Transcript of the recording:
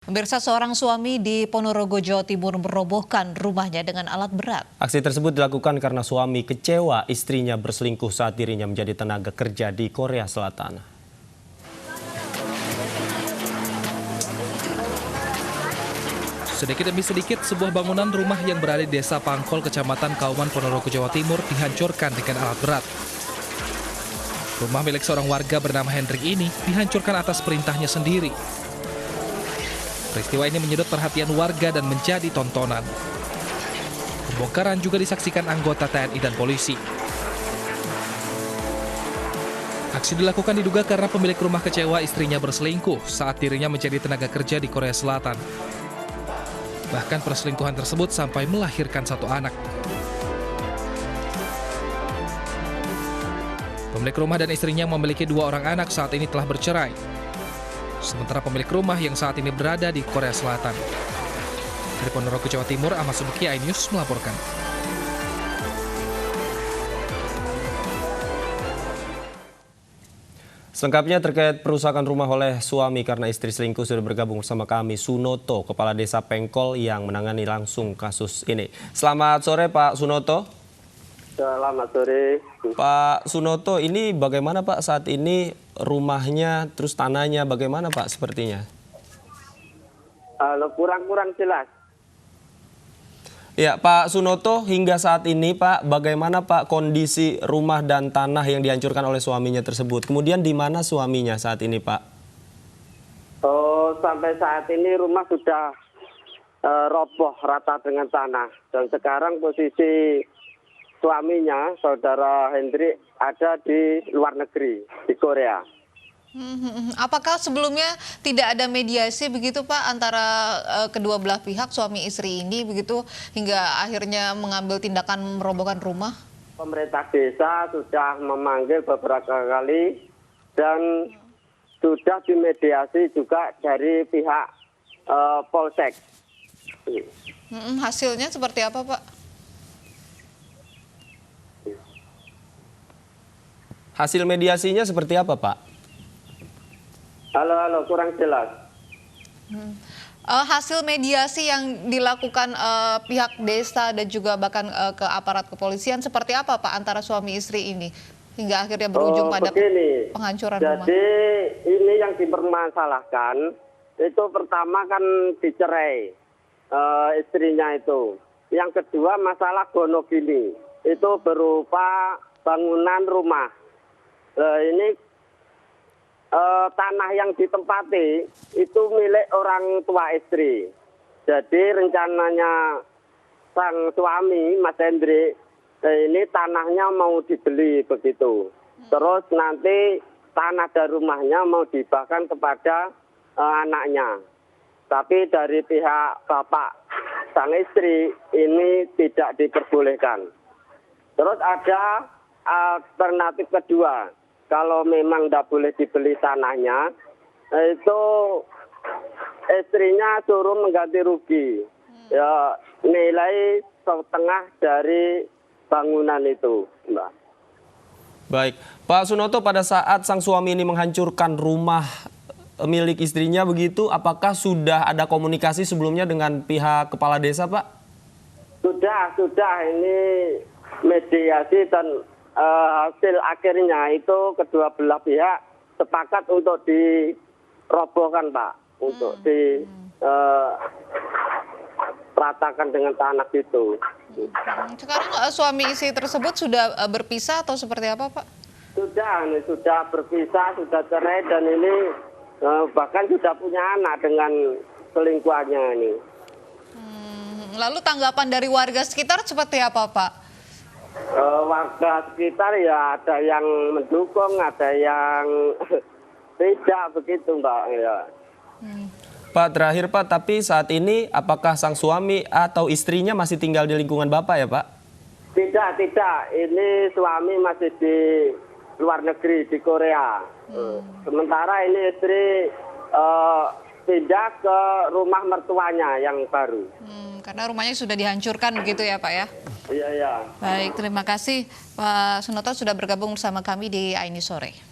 Pemirsa, seorang suami di Ponorogo, Jawa Timur merobohkan rumahnya dengan alat berat. Aksi tersebut dilakukan karena suami kecewa istrinya berselingkuh saat dirinya menjadi tenaga kerja di Korea Selatan. Sedikit demi sedikit, sebuah bangunan rumah yang berada di Desa Pangkol, Kecamatan Kauman, Ponorogo, Jawa Timur dihancurkan dengan alat berat. Rumah milik seorang warga bernama Hendrik ini dihancurkan atas perintahnya sendiri. Peristiwa ini menyedot perhatian warga dan menjadi tontonan. Pembongkaran juga disaksikan anggota TNI dan polisi. Aksi dilakukan diduga karena pemilik rumah kecewa istrinya berselingkuh saat dirinya menjadi tenaga kerja di Korea Selatan. Bahkan perselingkuhan tersebut sampai melahirkan satu anak. Pemilik rumah dan istrinya memiliki 2 orang anak saat ini telah bercerai. Sementara pemilik rumah yang saat ini berada di Korea Selatan. Dari Ponorogo, Jawa Timur, Ahmad Subeki, iNews melaporkan. Selengkapnya terkait perusakan rumah oleh suami karena istri selingkuh sudah bergabung bersama kami Sunoto, Kepala Desa Pengkol yang menangani langsung kasus ini. Selamat sore Pak Sunoto. Selamat sore. Pak Sunoto, ini bagaimana Pak saat ini rumahnya, terus tanahnya bagaimana Pak sepertinya? Kurang jelas. Ya Pak Sunoto, hingga saat ini Pak, bagaimana Pak kondisi rumah dan tanah yang dihancurkan oleh suaminya tersebut? Kemudian di mana suaminya saat ini Pak? Sampai saat ini rumah sudah roboh rata dengan tanah. Dan sekarang posisi suaminya, saudara Hendrik, ada di luar negeri, di Korea. Apakah sebelumnya tidak ada mediasi begitu Pak antara kedua belah pihak suami istri ini begitu hingga akhirnya mengambil tindakan merobohkan rumah? Pemerintah desa sudah memanggil beberapa kali dan sudah dimediasi juga dari pihak Polsek. Hasilnya seperti apa Pak? Hasil mediasinya seperti apa Pak? Halo, kurang jelas. Hasil mediasi yang dilakukan pihak desa dan juga bahkan ke aparat kepolisian seperti apa Pak antara suami istri ini hingga akhirnya berujung pada penghancuran rumah? Jadi ini yang dipermasalahkan itu pertama kan dicerai istrinya itu. Yang kedua masalah gonogini itu berupa bangunan rumah. Ini tanah yang ditempati itu milik orang tua istri. Jadi rencananya sang suami, Mas Hendrik, ini tanahnya mau dibeli begitu. Terus nanti tanah dan rumahnya mau dihibahkan kepada anaknya. Tapi dari pihak bapak sang istri ini tidak diperbolehkan. Terus ada alternatif kedua. Kalau memang tidak boleh dibeli tanahnya, itu istrinya suruh mengganti rugi. Ya, nilai setengah dari bangunan itu, Mbak. Baik, Pak Sunoto, pada saat sang suami ini menghancurkan rumah milik istrinya begitu, apakah sudah ada komunikasi sebelumnya dengan pihak kepala desa, Pak? Sudah. Ini mediasi dan hasil akhirnya itu kedua belah pihak sepakat untuk dirobohkan Pak, untuk diratakan dengan tanah itu. Sekarang suami istri tersebut sudah berpisah atau seperti apa Pak? Sudah berpisah, sudah cerai dan ini bahkan sudah punya anak dengan selingkuhannya ini. Lalu tanggapan dari warga sekitar seperti apa Pak? Warga sekitar ya ada yang mendukung, ada yang tidak begitu Mbak. Ya. Pak, terakhir Pak, tapi saat ini apakah sang suami atau istrinya masih tinggal di lingkungan Bapak ya Pak? Tidak. Ini suami masih di luar negeri, di Korea. Sementara ini istri pindah ke rumah mertuanya yang baru. Karena rumahnya sudah dihancurkan begitu ya Pak ya? Iya. Baik, terima kasih Pak Sunoto sudah bergabung bersama kami di iNews Sore.